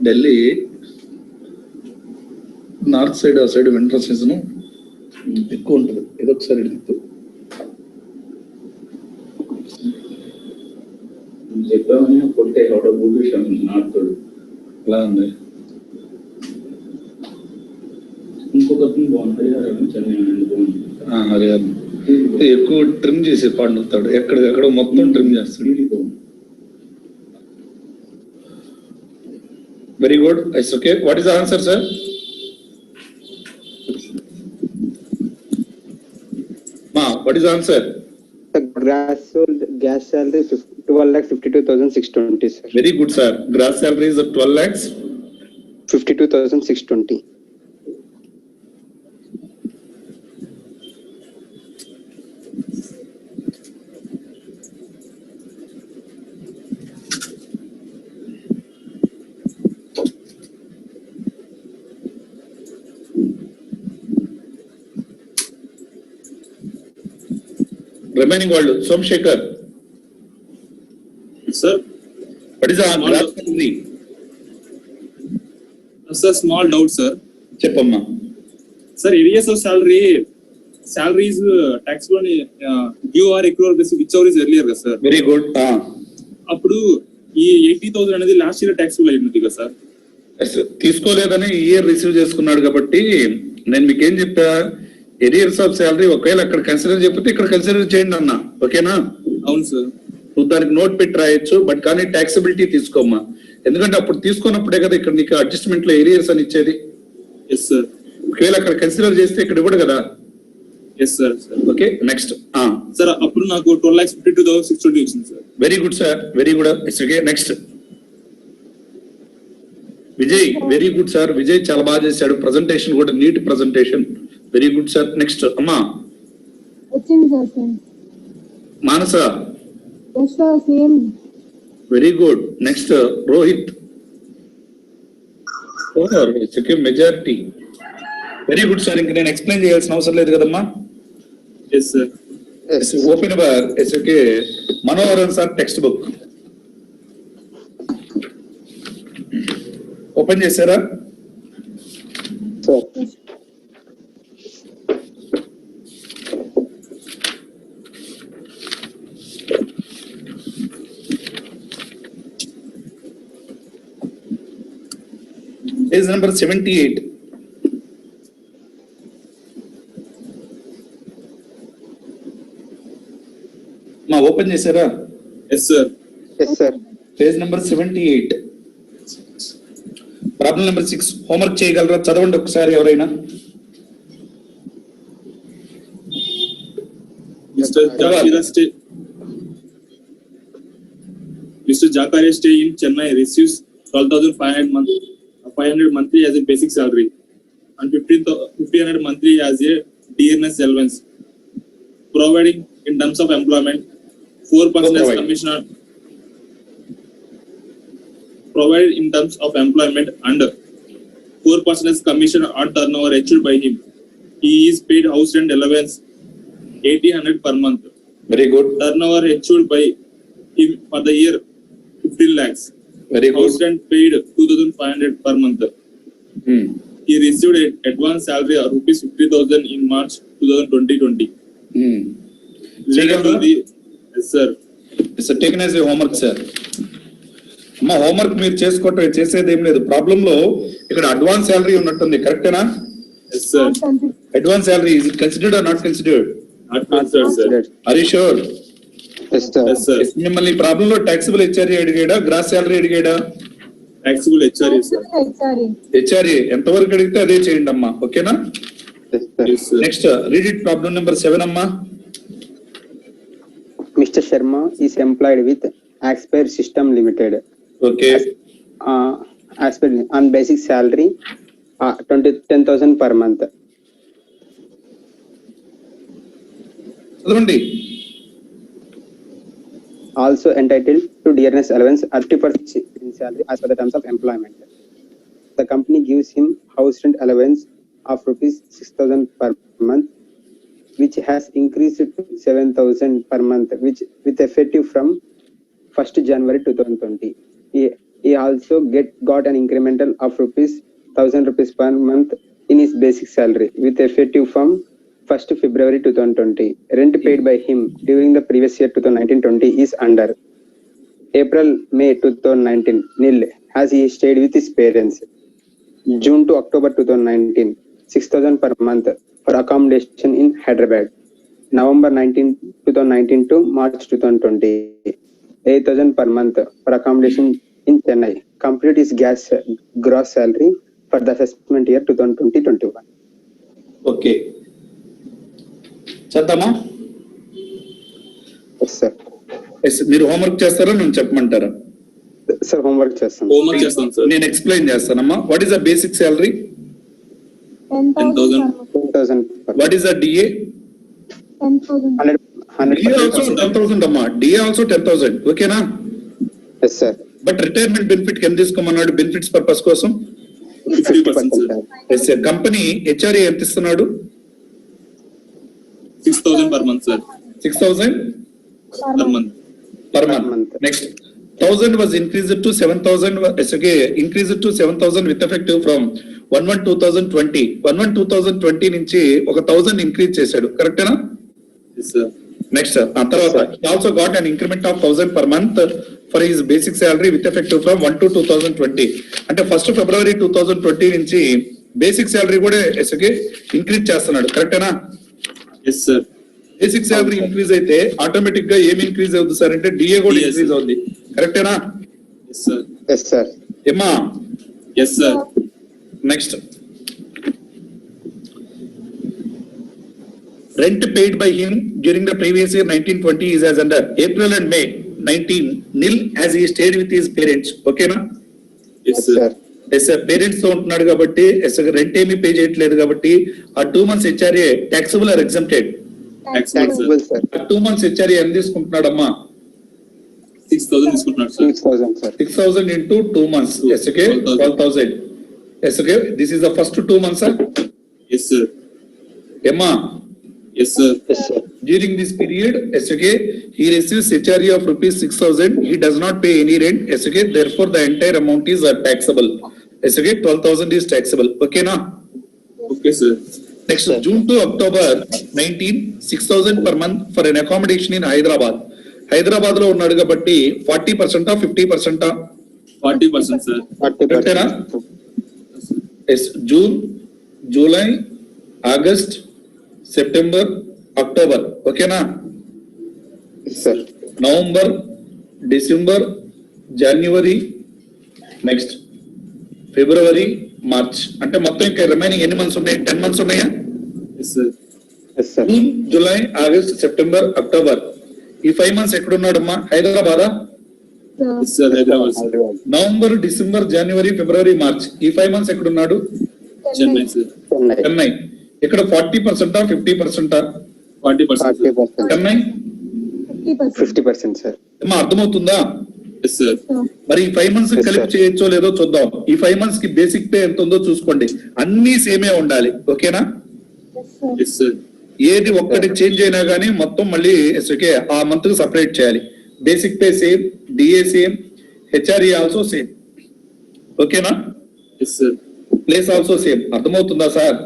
Delhi north side ఆ side winter season ఎక్కువ ఉంటుంది. ఏదో ఒకసారి చెప్పామని కొట్టే భూషణ్ నార్త్ ఎలా ఉంది. ఇంకొక బాగుంది చెన్నై హరియాణ ఎక్కువ ట్రిమ్ చేసి పండుతాడు, ఎక్కడికక్కడ మొత్తం ట్రిమ్ చేస్తాడు. Very good, it's okay. What is the answer sir? What is the answer? The gas salary 12,52,620, sir. Very good, sir. Gross salary is 12 lakhs 52,620. Remaining world, Somshekhar. Sir, what is the gross salary? Sir, small doubt, sir. Cheppamma. Sir, areas of salary is taxable on due or accrual basis, whichever is earlier, sir. Very good. అప్పుడు ఈ 80,000 అనేది last year taxable అయ్యింది కదా sir? తీసుకోలేదని ఈ year receive చేసుకున్నాడు కాబట్టి నేను మీకు ఏం చెప్పా, ఎరియర్స్ ఆఫ్ శాలరీ ఒకవేళ అక్కడ కన్సిడర్ చెప్పితే ఇక్కడ కన్సిడర్ చేయండి అన్న, ఓకేనా? అవును సార్. నువ్వు దానికి నోట్ పెట్టి రాయొచ్చు, బట్ కానీ ట్యాక్సిబిలిటీ తీసుకోమ్మా, ఎందుకంటే అప్పుడు తీసుకున్నప్పుడే కదా ఇక్కడ నీకు అడ్జస్ట్మెంట్ లో ఏరియర్స్ అని ఇచ్చేది. Yes sir. ఒకవేళ అక్కడ కన్సిడర్ చేస్తే ఇక్కడ ఇవ్వడు కదా. Yes sir. Okay, next. Sir అప్పుడు నాకు 12,52,620 వచ్చింది సార్. Very good sir, very good. It's okay. Next Vijay, very good sir. Vijay చాలా బాగా చేశాడు, ప్రజెంటేషన్ కూడా neat presentation. Very good sir. Next అమ్మా Manasa. Very good. Next Rohit. Majority. Very good sir. ఇంక నేను ఎక్స్ప్లెయిన్ చేయాల్సిన అవసరం లేదు కదమ్మా. Open it's okay. Manoharan sir text book open చేశారా? Page number 78. మా ఓపెన్ చేశారా? Yes sir. Yes sir. Page number 78. Problem number 6. Homework చేయగలరా? చదవండి ఒకసారి ఎవరైనా. Mr. Jakaria stay in Chennai receives 12,500 monthly as a basic salary and 1,500 monthly as a dearness allowance, providing in terms of employment 4% as commission provided in terms of employment and 4% as commission on turnover achieved by him. He is paid house rent allowance 1,800 per month. Very good. Turnover achieved by him for the year 15 lakhs. Very good. House rent paid 2,500 per month. He received an advance salary of rupees 50,000 in March 2020. Yes, sir. It's taken as a homework, sir. అమ్మా homework మీరు చేసేది ఏం లేదు. Problem లో ఇక్కడ advance salary ఉన్నట్టుంది, కరెక్టేనా? Yes, sir. Advance salary is it considered or not considered? Not considered, sir. Are you sure? Yes sir. Yes, sir. మిమ్మల్ని ప్రాబ్లం లో టాక్సిబుల్ హెచ్ఆర్ఏ అడిగాడా, గ్రాస్ శాలరీ అడిగాడా? Taxable HRA, sir. హెచ్ఆర్ఏ ఎంతవరకు అడిగితే అదే చేయండి అమ్మా, ఓకేనా? Yes sir. Yes, sir. Next read it. Problem number 7 అమ్మా. Mr. Sharma is employed with Axpire System Limited. Okay. Axpire on basic salary 10,000 per month. చదవండి. Also entitled to dearness allowance 30% in salary as per the terms of employment. The company gives him house rent allowance of rupees 6,000 per month, which has increased to 7,000 per month, which with effective from 1st January 2020. he also got an incremental of ₹1,000 per month in his basic salary with effective from 1st February 2020. Rent paid by him during the previous year 2019-20 is under. April-May 2019 nil as he stayed with his parents. June to October 2019 6,000 per month for accommodation in Hyderabad. November 2019 to March 2020 8,000 per month for accommodation in Chennai. Complete his gross salary for the assessment year 2020-21. Okay చేద్దామా? Yes, sir. Yes, మీరు homework చేస్తారా నేను చెప్పమంటారా? Sir, homework చేస్తాం. Homework చేస్తాం sir. నేను explain చేస్తానమ్మా. What is the basic salary? 10,000. 10,000 per what is the DA? 100 DA also 10,000 అమ్మా. DA also 10,000. ఓకేనా? Yes, sir. But retirement benefit కింద తీసుకోమన్నాడు బెనిఫిట్స్ పర్పస్ కోసం. 50% సార్. కంపెనీ హెచ్ఆర్ఏ ఎంత ఇస్తున్నాడు? 6,000 per month sir. 6,000 Per month. per month. Next, 1,000 was increased to 7,000. Okay, increased to 7,000 with effective from 1/1/2020. 1/1/2020 నుంచి ఒక 1,000 increase చేశాడు. కరెక్టేనా? Yes sir. నెక్స్ట్ ఆ తర్వాత he also got an increment of 1,000 per month for his basic salary with effective from 1/2/2020. అంటే 1st February 2020 నుంచి basic salary కూడా increase చేస్తున్నాడు. కరెక్టేనా? Yes sir. Basic salary increase అయితే ఆటోమేటిక్ గా ఏం ఇంక్రీజ్ అవుతుంది సార్ అంటే డిఏ కూడా Yes. ఇంక్రీజ్ అవుతుంది. కరెక్టేనా? Yes sir. Yes, sir. ఏమా? Yes sir. Next, rent paid by him during the previous year 1920 is as under. April and May 19 nil as he stayed with his parents. ఓకేనా? Yes Yes, sir. sir. Yes parents తో ఉంటున్నాడు కాబట్టి rent ఏమీ pay చేయట్లేదు కాబట్టి ఆ 2 months HRA taxable or exempted. Taxable, sir. ఆ 2 months HRA ఎంత తీసుకుంటున్నాడమ్మా? 6,000 తీసుకుంటున్నాడు sir. 6,000, sir. 6,000 into 2 months. Yes, okay, 12,000. Yes, okay, this is the first 2 months, sir. Yes sir. Emma, Yes sir. Yes, sir. during this period, yes, okay, he receives HRE of ₹6,000. He does not pay any rent. Yes, okay, therefore the entire amount is taxable. Yes, okay, 12,000 is taxable. Okay, na? Okay sir. Next, June to October 19, 6,000 per month for an accommodation in Hyderabad. Hyderabad లో ఉన్నాడు కాబట్టి 40% 50%. 40% sir. 40%. Yes June, July, August, September, October. ఓకేనా? Yes, sir. November, December, జనవరి, next ఫిబ్రవరి, March. అంటే మొత్తం ఇంకా remaining ఎన్ని మంత్స్ ఉన్నాయి? 10 months ఉన్నాయా? Yes sir. Yes, sir. June, July, August, September, October. ఈ 5 months ఎక్కడున్నాడమ్మా? హైదరాబాదా? Yes sir. Hyderabad sir. November, December, జనవరి, ఫిబ్రవరి, మార్చ్. ఈ 5 months ఎక్కడున్నాడు? Chennai sir. Chennai. చెన్నై. ఇక్కడ 40% 50%? 40% sir. 40%. చెన్నై. 50%, sir. అమ్మా అర్థమవుతుందా? Yes sir. మరి ఈ 5 months Yes, కలిపి sir. చేయొచ్చో లేదో చూద్దాం. ఈ 5 months కి బేసిక్ పే ఎంత ఉందో చూసుకోండి. అన్ని సేమే ఉండాలి. ఓకేనా? Yes sir. ఏది ఒక్కటి చేంజ్ అయినా గానీ మొత్తం మళ్ళీ ఓకే ఆ మంత్ కి సపరేట్ చేయాలి. Basic pay same, DA same, HRA also same. ఓకేనా? Yes sir. Place also same. అర్థమవుతుందా sir?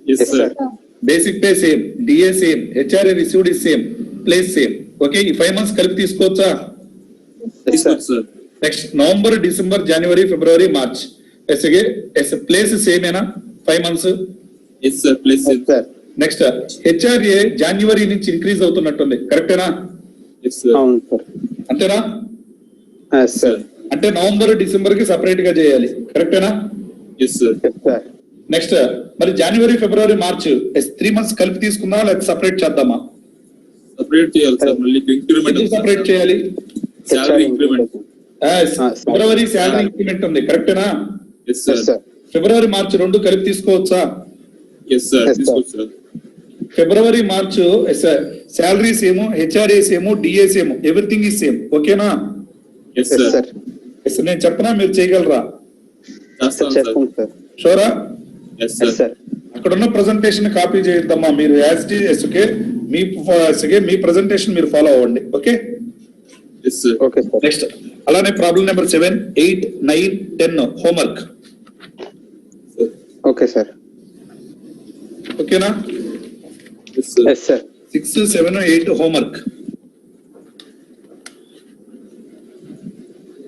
Yes Yes, sir. sir. Basic pay same, DA same, HRA received is same, place same. Okay, ఈ 5 months కలిపి తీసుకోవచ్చా? Yes, sir. sir. Next November, December, జనవరి, February, March. Place సేమేనా? 5 months. Yes sir. Please Yes, sir. Next HRA జనవరి నుంచి increase అవుతున్నట్టుంది. కరెక్టేనా? Yes sir. అవును, sir. అంతేనా? Yes, sir. అంటే నవంబర్, డిసెంబర్ కి సపరేట్ గా చేయాలి. కరెక్టేనా? Yes sir. Yes, sir. Next మరి జనవరి, ఫిబ్రవరి, మార్చ్ 3 months కలిపి తీసుకుందామా లేకపోతే సపరేట్ చేద్దామా? Separate చేయాలి సార్. మళ్ళీ ఇంక్రిమెంట్ ఎందుకు సపరేట్ చేయాలి? Salary increment. ఫిబ్రవరి శాలరీ ఇంక్రిమెంట్ ఉంది. కరెక్టేనా? Yes sir. Yes, sir. ఫిబ్రవరి, మార్చ్ 2 కలిపి తీసుకోవచ్చా? Yes sir. Yes, sir. తీసుకోవచ్చు సార్. ఫిబ్రవరి, March salary same, HRA same, DA same, everything is same. ఓకేనా? Yes Yes, sir. sir. Yes, నేను చెప్పనా మీరు చేయగలరా? చేస్తాం సార్. చేస్తాం, sir. షోరా? Yes Yes, sir. sir. అక్కడ ఉన్న ప్రెజెంటేషన్ కాపీ చేయొద్దమ్మా. మీరు మీ ప్రెజెంటేషన్ మీరు ఫాలో అవ్వండి. Okay? Yes sir. Okay, sir. Next అలానే problem number 7, 8, 9, 10 homework. Okay, sir. ఓకేనా? Yes, sir. Yes, sir. 6, 7, 8 homework.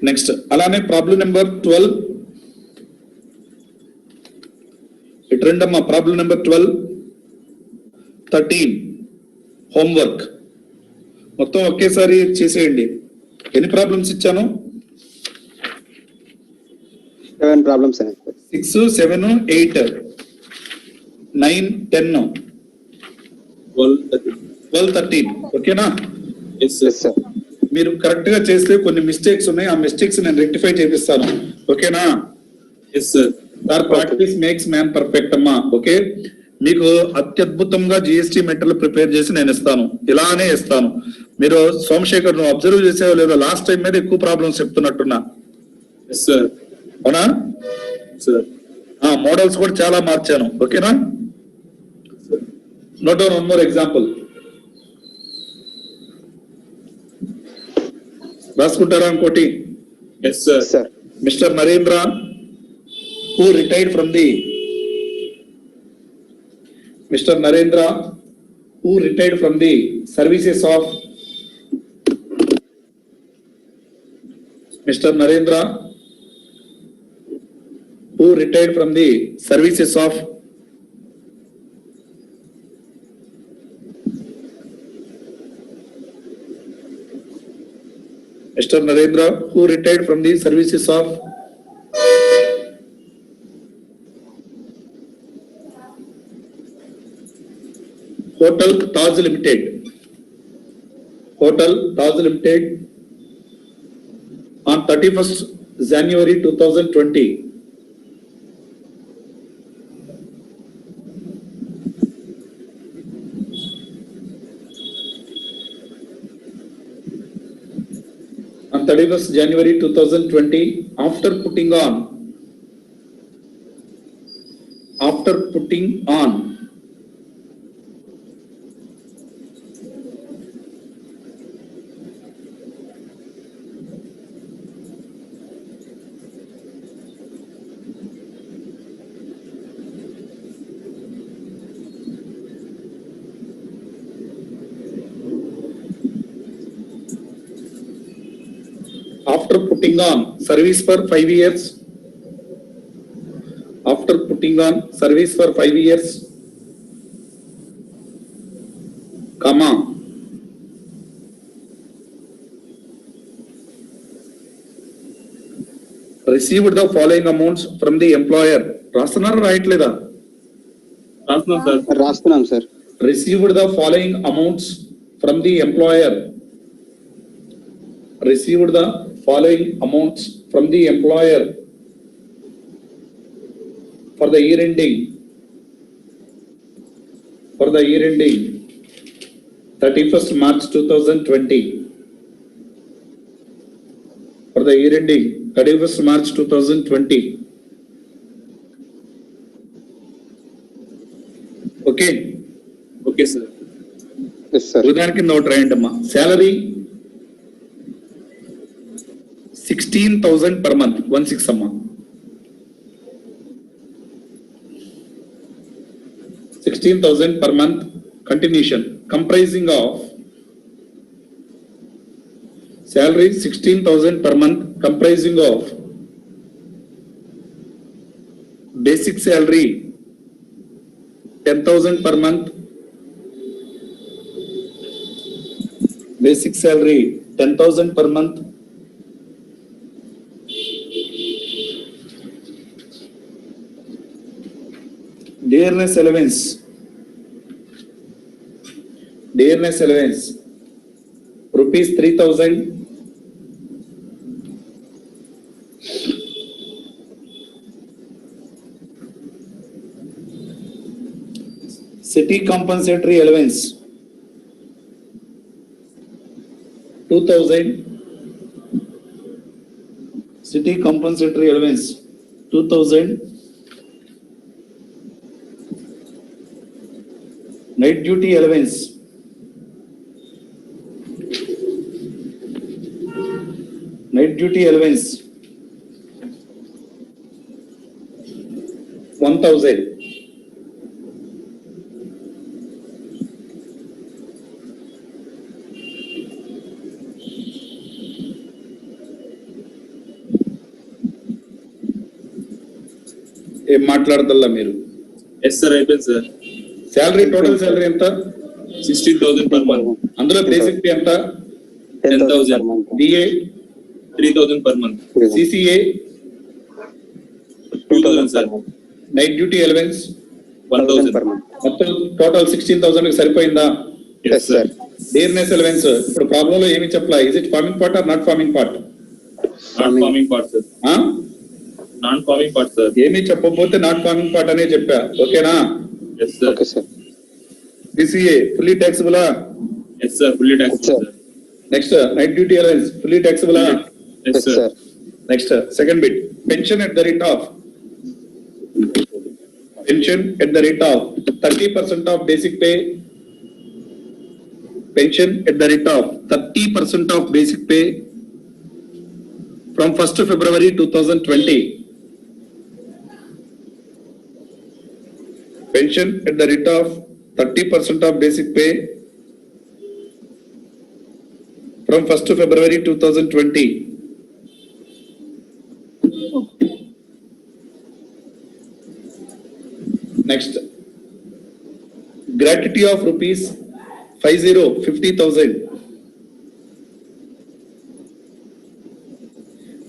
Next అలానే ప్రాబ్లం నెంబర్ 12. ఇటు రెండమ్మా, ప్రాబ్లం నెంబర్ 12, 13 హోంవర్క్. మొత్తం ఒకేసారి చేసేయండి. ఎన్ని ప్రాబ్లమ్స్ ఇచ్చాను? 7 problems, sir. 6, 7, 8, 9, 10, 12, 13. ఓకేనా? Yes, sir. Yes, sir. మీరు కరెక్ట్ గా చేస్తే కొన్ని మిస్టేక్స్ ఉన్నాయి, ఆ మిస్టేక్స్ నేను రెక్టిఫై చేపిస్తాను. ఓకేనా? Yes, sir. Practice makes man perfect అమ్మా. ఓకే, మీకు అత్యద్భుతంగా జిఎస్టి మెటీరియల్ ప్రిపేర్ చేసి నేను ఇస్తాను, ఇలానే ఇస్తాను. మీరు సోమశేఖర్ నువ్వు అబ్జర్వ్ చేసావో లేదో, లాస్ట్ టైం మీద ఎక్కువ ప్రాబ్లమ్స్ చెప్తున్నట్టున్నా. Yes, sir. అవునా? Sir. మోడల్స్ కూడా చాలా మార్చాను. ఓకేనా? Note down one more example. రాసుకుంటారా ఇంకోటి? Yes, sir. Yes, sir. Mr. Narendra, who retired from the services of Mr. Narendra, who retired from the services of Mr. Narendra, who retired from the services of Hotel Taj Limited. Hotel Taj Limited on 31st January 2020. On 31st January 2020, after putting on service for 5 years, after putting on service for 5 years, comma, received the following amounts from the employer. రాస్తున్నారా రాయట్లేదా? రాస్తున్నాం, sir. రాస్తున్నాం, sir. Received the following amounts from the employer. Received the following amounts from the employer for the year ending 31st March 2020. For the year ending 31st March 2020. Okay. Okay, sir. Yes, sir. ఉదాహరణకి note రాయండి అమ్మా. Salary 16,000 per month. 16 అమ్మా. 16,000 per month. Continuation. Comprising of salary 16,000 per month, comprising of basic salary 10,000 per month. Basic salary 10,000 per month. Dearness allowance. Rupees 3,000. City compensatory allowance 2,000. City compensatory allowance 2,000. Night duty allowance 2,000. duty allowance 1,000. ఏం మాట్లాడదల్లా మీరు? Yes, sir. అయిపోయింది sir. Salary total salary ఎంత? 16,000 per month. అందులో basic pay ఎంత? 10,000 per month. DA, 3,000 per month. CCA, 2,000 sir. Night duty allowance 1,000 per 1,000. month. మొత్తం total 16,000 సరిపోయిందా? Yes, sir. Dearness allowance ఇప్పుడు problem లో ఏమి చెప్పలా? Is it farming part or not farming part? Non-farming part, sir. Non-farming part, sir. ఏమి చెప్పకపోతే not farming part అనే చెప్పా, ఓకేనా? Yes, sir. Okay, sir. CCA fully ట్యాక్సిబులా? Yes, sir. Fully taxable, Sir. sir. Next night duty allowance fully ట్యాక్సిబులా? Yes, Yes, sir. sir. Next second bit pension at the rate of 30% of basic pay. Pension at the rate of 30% of basic pay from 1st February 2020. Pension at the rate of 30% of basic pay from 1st February 2020. Next, gratuity of rupees 50,000.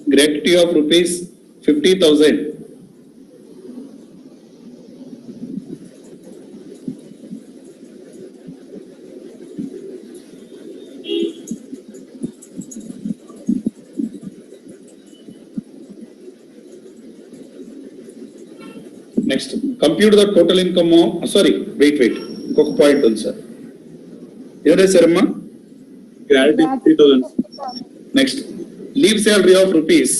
Gratuity of rupees 50,000. Next, compute the total income of, sorry, wait, inకొక point ఉంది sir. ఎవరే సారమ్మా? Gratuity 3,000. Next leave salary of rupees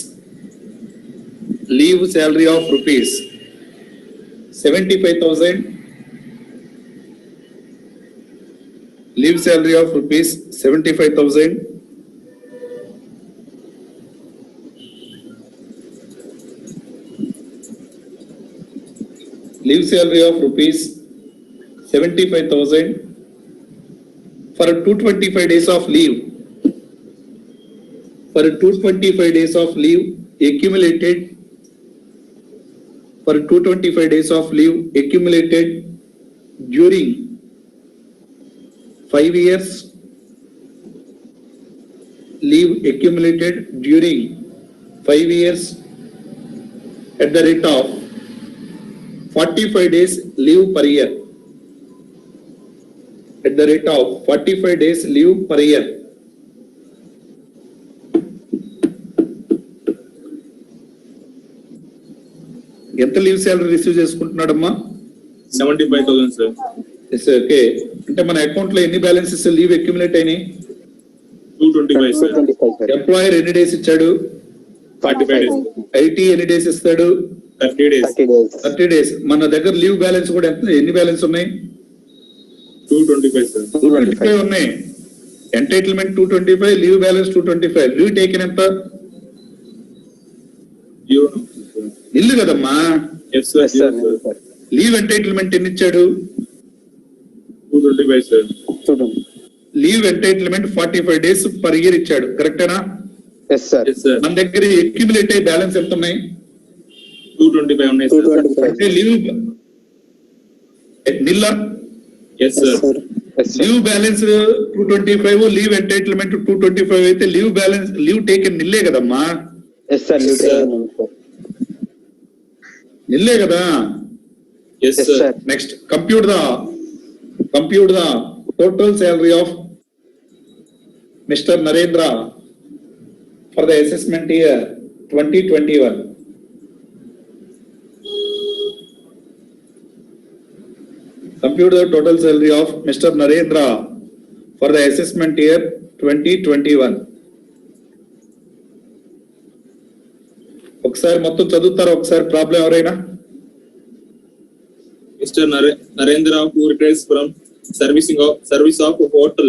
75,000. Leave salary of rupees 75,000. Leave salary of rupees 75,000 for 225 days of leave. For 225 days of leave accumulated. For 225 days of leave accumulated during 5 years. Leave accumulated during 5 years at the rate of 45 days leave per year. At the rate of 45 days leave per year. ఎంత leave salary receive చేసుకుంటున్నాడమ్మా? 75,000, sir. Okay, అంటే మన account లో ఎన్ని balances leave accumulate అయినాయి? 225, sir. 225, sir. Employer ఎన్ని days ఇచ్చాడు? 45 days. IT ఎన్ని డేస్ ఇస్తాడు? 30 days. 30 days. 30 డేస్. మన దగ్గర లీవ్ బ్యాలెన్స్ కూడా ఎంత, ఎన్ని బ్యాలెన్స్ ఉన్నాయి? 225, sir. 225 ఉన్నాయి. Entitlement 225, leave balance 225. Leave taken ఎంత? You know, sir. ఇల్లు కదమ్మా. Yes, sir. Yes, sir. Yes, Yes, sir. sir. Leave entitlement ఎన్ని ఇచ్చాడు? 225, sir. 220. Leave entitlement 45 days per year ఇచ్చాడు, కరెక్టేనా? Yes, sir. Yes, sir. మన దగ్గర అక్యుములేట్ అయ్యే బ్యాలెన్స్ ఎంత ఉన్నాయి? 225 ఉన్నాయి, sir. 225. అంటే లీవ్ నిల్లా. Yes, sir. Yes, sir. Yes, sir. Leave balance 225, leave entitlement 225 అయితే లీవ్ బ్యాలెన్స్, లీవ్ టేకెన్ నిల్లే కదమ్మా. Yes, sir. Yes, sir. నిల్లే కదా. Yes, Yes, sir. sir. Next compute the total salary of Mr. Narendra for the assessment year 2021. Compute the total salary of Mr. Narendra for the assessment year 2021. ఒకసారి మొత్తం చదువుతారా? ఒకసారి problem ఎవరైనా? Mr. Narendra, who retires from service of Hotel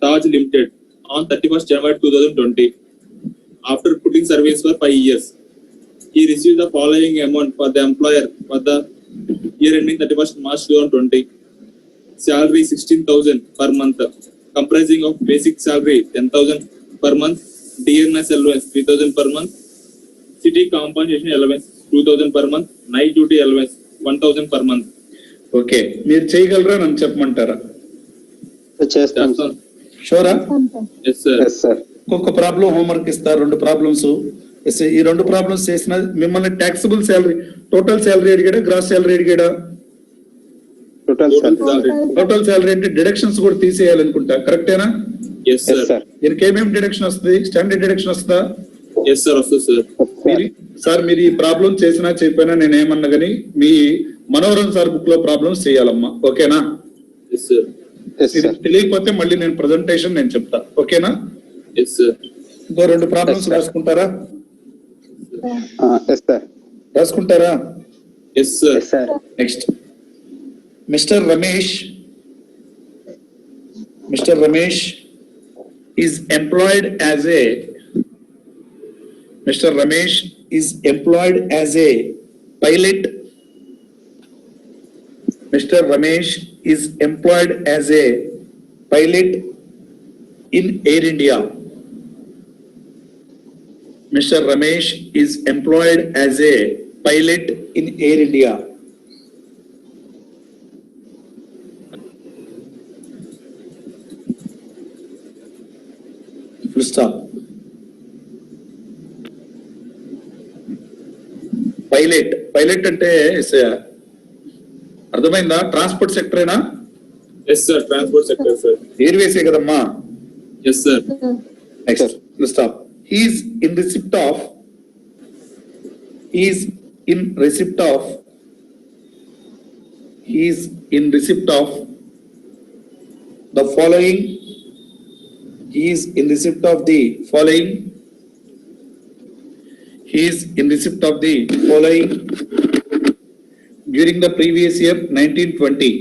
Taj Limited on 31st January 2020, after putting service for 5 years. He received the following amount for the employer for the year ending 31st March 2020. Salary 16,000 per month, comprising of basic salary 10,000 per month, dearness allowance 3,000 per month, city compensation allowance 2,000 per month, night duty allowance 1,000 per month. Okay, మీరు చేయగలరా నన్ను చెప్పమంటారా? చేస్తాం sir. షూరా? Yes, sir. Yes sir. ఒక్కొక్క problem homework ఇస్తారు, 2 problems. ఈ 2 problems చేసిన మిమ్మల్ని ట్యాక్సిబుల్ శాలరీ, టోటల్ శాలరీ అడిగాడా, గ్రాస్ శాలరీ అడిగాడా? Total sir. టోటల్ శాలరీ అంటే డిడక్షన్స్ కూడా తీసేయాలనుకుంటా, కరెక్టేనా? Yes, sir. Yes sir. దీనికి ఏమేమి డిడక్షన్ వస్తుంది? స్టాండర్డ్ డిడక్షన్ వస్తుందా? Yes, sir. Also, sir. Sir మీరు ఈ ప్రాబ్లం చేసినా చెప్పినా నేను ఏమన్నా కానీ మీ మనోహరం సార్ బుక్ లో ప్రాబ్లమ్స్ చేయాలమ్మా, ఓకేనా? Yes, sir. ఎస్ ఇది సార్. తెలియకపోతే మళ్ళీ నేను ప్రెజెంటేషన్ నేను చెప్తా, ఓకేనా? Yes, sir. ఇంకో 2 ప్రాబ్లమ్స్ Yes, sir. రాసుకుంటారా? Yes sir. రాసుకుంటారా? Yes, sir. Yes sir. Next mister Ramesh is employed as a Mr. Ramesh is employed as a pilot. Mr. Ramesh is employed as a pilot in Air India. Mr. Ramesh is employed as a pilot in Air India. Full stop. Pilot అంటే అర్థమైందా? Transport సెక్టరేనా? Yes, sir. Transport sector, sir. ఎయిర్వేసే కదమ్మా. Yes, sir. Next full stop. He is in receipt of the following. He is in receipt of the following during the previous year 1920.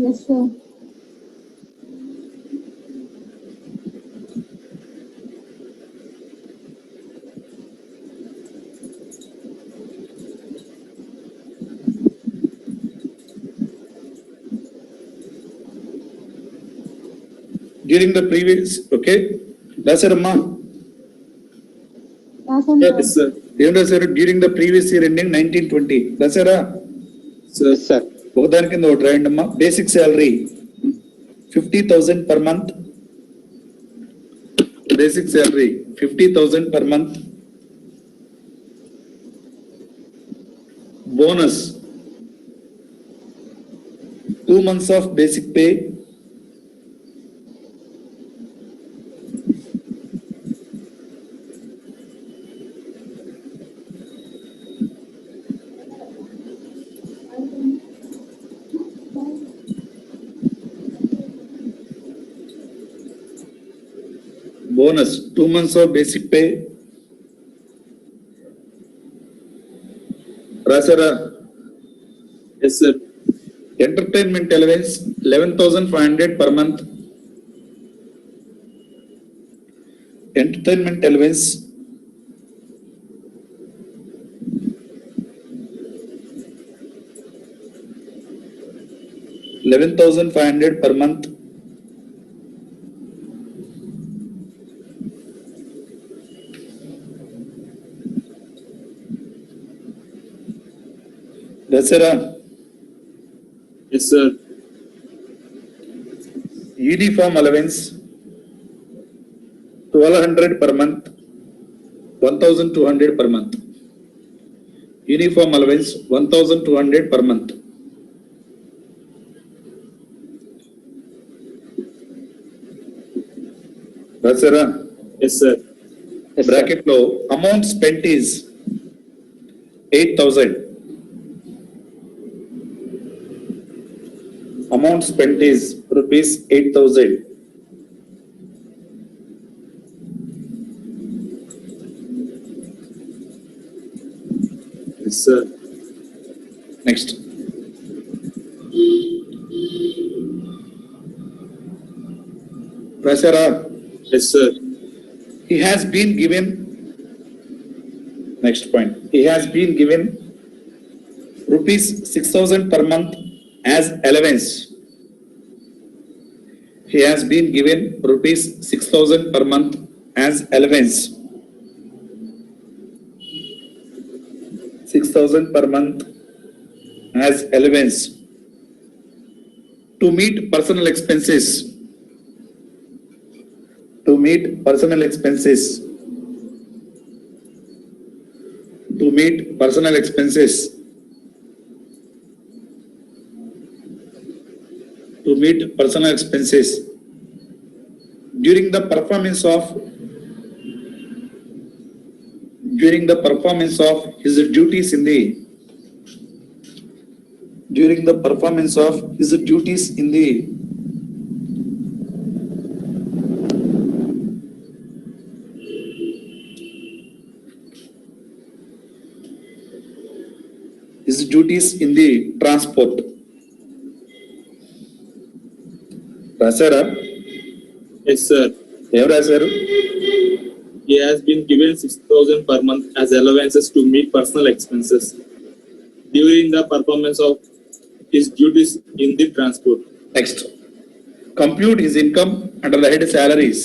Yes, sir. During the previous, okay, that's it, Amma. Yes, sir. During the previous year ending 1920. That's it. Sir. Yes sir. ఒకదాని కింద ఒకటి రాయండి అమ్మా. Basic salary 50,000 per month. Basic salary 50,000 per month. Bonus 2 months of basic pay. Bonus 2 months of basic pay. Rasara. Yes, sir. Entertainment allowance 11,500 per month. Entertainment allowance 11,500 per month. Dasara. Yes, sir. Uniform allowance 1,200 per month, 1,200 per month. Uniform allowance 1,200 per month. Dasara. Yes, sir. Yes Yes, sir. Bracket లో amount spent is 8,000. Amount spent is rupees 8,000. Yes, sir. Next రాశారా? Yes, sir. He has been given, next point, he has been given rupees 6,000 per month as allowance. He has been given rupees 6,000 per month as allowance. 6,000 per month as allowance to meet personal expenses. To meet personal expenses. To meet personal expenses. To meet personal expenses during the performance of his duties in the transport. రాశారా? Yes, sir. ఏం రాశారు? He has been given 6,000 per month as allowances to meet personal expenses during the performance of his duties in the transport. Next, compute his income under the head salaries.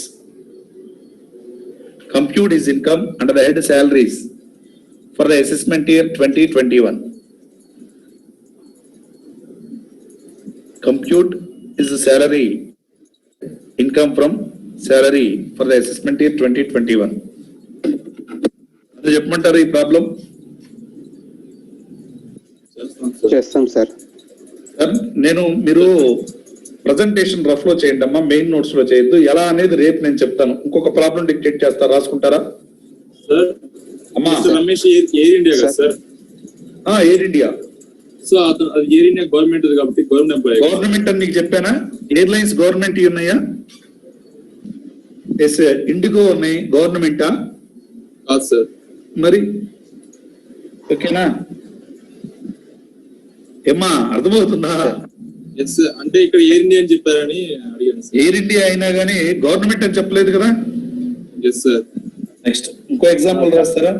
Compute his income under the head salaries for the assessment year 2021. Compute his salary, income from salary for the assessment year 2021. చెప్పమంటారు ఈ problem? చేస్తాం sir. నేను మీరు presentation rough లో చేయండి అమ్మా, main notes లో చేయొద్దు. ఎలా అనేది రేపు నేను చెప్తాను. ఇంకొక ప్రాబ్లం డిక్టేట్ చేస్తా, రాసుకుంటారా Sir, అమ్మా? Mr. Ramesh, Air India కదా sir? Air India. సో అతను ఎయిర్ ఇండియా గవర్నమెంట్ కాబట్టి గవర్నమెంట్ ఎంప్లాయీ. గవర్నమెంట్ అని నీకు చెప్పానా? ఎయిర్లైన్స్ గవర్నమెంట్ ఉన్నాయా? ఎస్, ఇండిగో ఉన్నాయి, గవర్నమెంటా? కాదు సార్. మరి ఓకేనా? ఏమ్మా అర్థమవుతుందా? ఎస్, అంటే ఇక్కడ ఎయిర్ ఇండియా అని చెప్పారని అడిగాను సార్. ఎయిర్ ఇండియా అయినా కానీ గవర్నమెంట్ అని చెప్పలేదు కదా. Yes sir. నెక్స్ట్ ఇంకో ఎగ్జాంపుల్ రాస్తారా?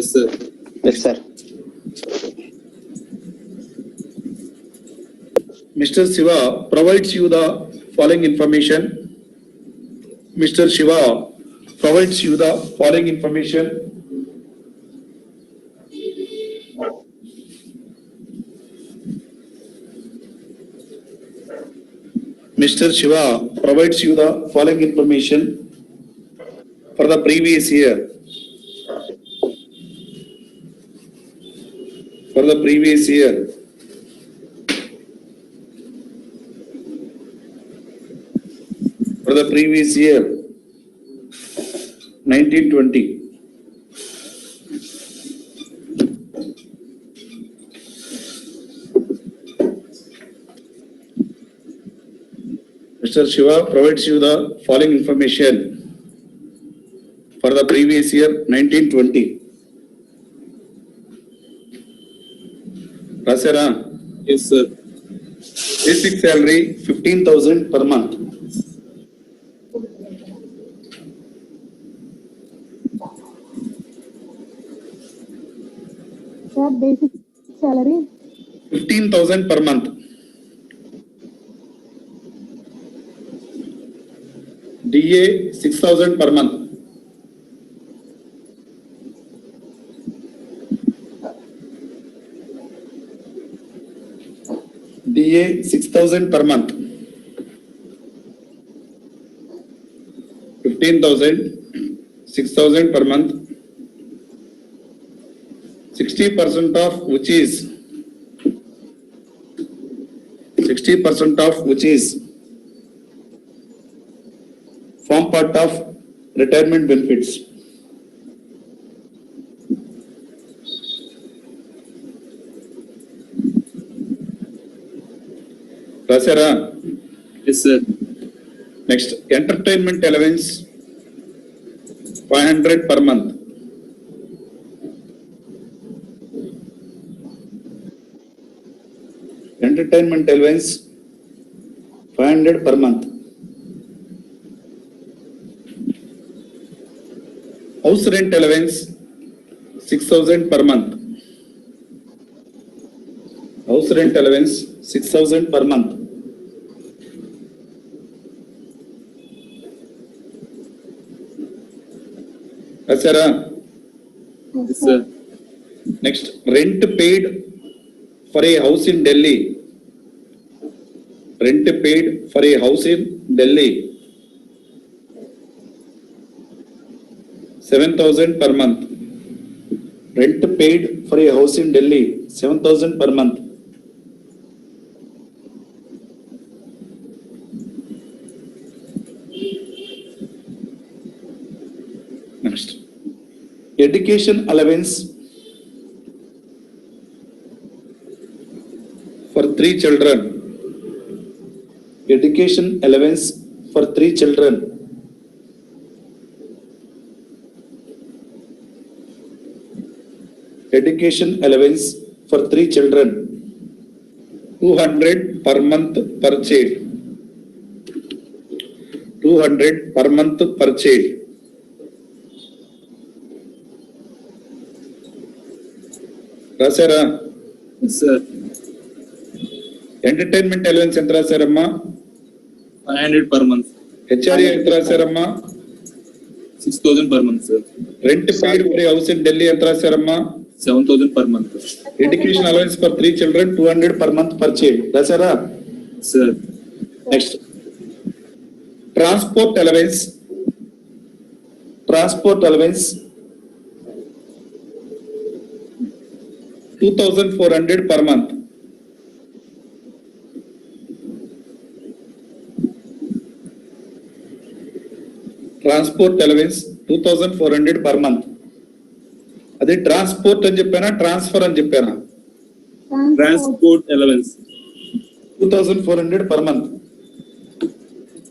Yes sir. Yes sir. Mr. Shiva provides you the following information. Mr. Shiva provides you the following information. Mr. Shiva provides you the following information for the previous year. For the previous year. For the previous year, 1920. Mr. Shiva provides you the following information for the previous year, 1920. Rasera, Yes sir. basic salary 15,000 per month. Sir, basic salary 15,000 per month. DA 6,000 per month. DA 6,000 per month. 15,000, 6,000 per month. 60% of which is 60% of which is form part of retirement benefits. రాశారా? Yes, sir. Next entertainment allowance 500 per month. Entertainment allowance 500 per month. House rent allowance 6,000 per month. House rent allowance 6,000 per month. రాశారా? Yes, sir. Next, rent paid for a house in Delhi. Rent paid for a house in Delhi. 7,000 per month. Rent paid for a house in Delhi, 7,000 per month. Next, education allowance for 3 children. Education allowance for 3 children. Education allowance for 3 children. 200 per month per child. 200 per month per child. రాశారా? Yes, sir. Entertainment allowance ఎంత రాశారమ్మా? 500 per month. HRA ఎంత రాశారమ్మా? 6,000 per month, sir. Rent paid for house in Delhi ఎంత రాశారమ్మా? 7,000 per month. Education allowance for 3 children 200 per month per child. రాశారా? Sir. Next, transport allowance. Transport allowance 2,400 per month. Transport allowance 2,400 per month. అదే transport అని చెప్పానా, transfer అని చెప్పానా? Transport allowance. 2,400 per month.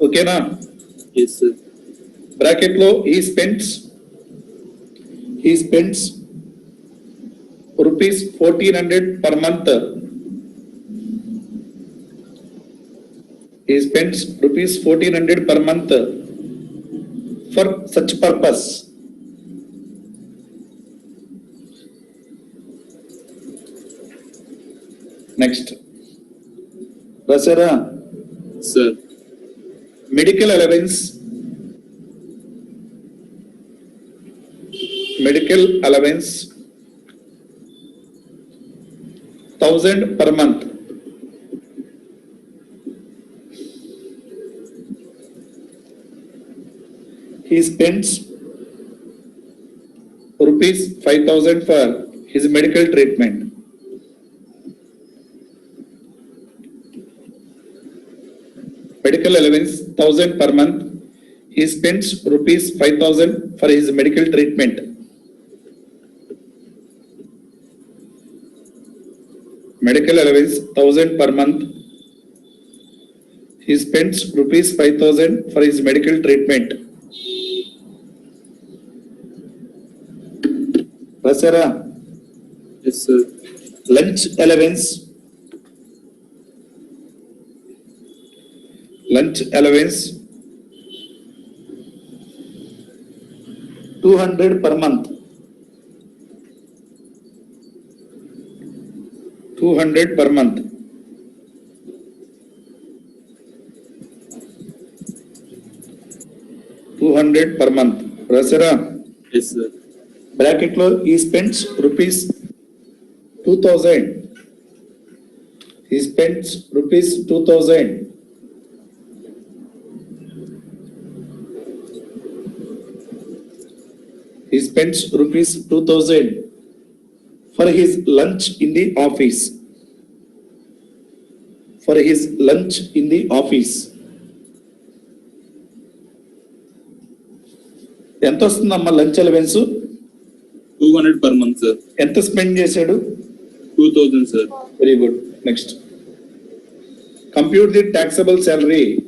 ఓకేనా? Yes, sir. Bracket లో he spends rupees 1,400 per month. He spends rupees 1,400 per month for such purpose. Next, రాశారా? Sir. Medical allowance. Medical allowance 1,000 per month. He spends rupees 5,000 for his medical treatment. Medical allowance 1,000 per month. He spends rupees 5,000 for his medical treatment. Medical allowance 1,000 per month. He spends rupees 5,000 for his medical treatment. రాశారా? Yes, sir. Lunch allowance. Lunch allowance 200 per month. 200 per month. $200 per month. రాశారా? Yes, sir. Bracket లో he spends rupees 2,000. He spends rupees 2,000. He spends rupees 2,000 for his lunch in the office. For his lunch in the office. ఎంత వస్తుందమ్మా lunch allowance? 200 per month, sir. ఎంత spend చేశాడు? 2,000, sir. Very good. Next, Compute the taxable salary.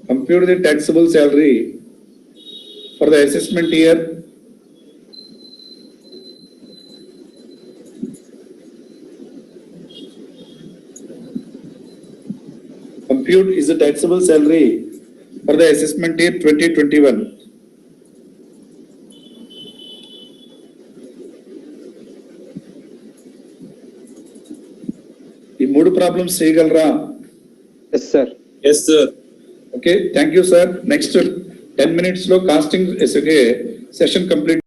Compute the taxable salary for the assessment year. Compute is the taxable salary for the assessment year 2021. ఈ మూడు problems చేయగలరా? Yes, sir. Yes, sir. Okay, thank you sir. Next 10 minutes లో casting session complete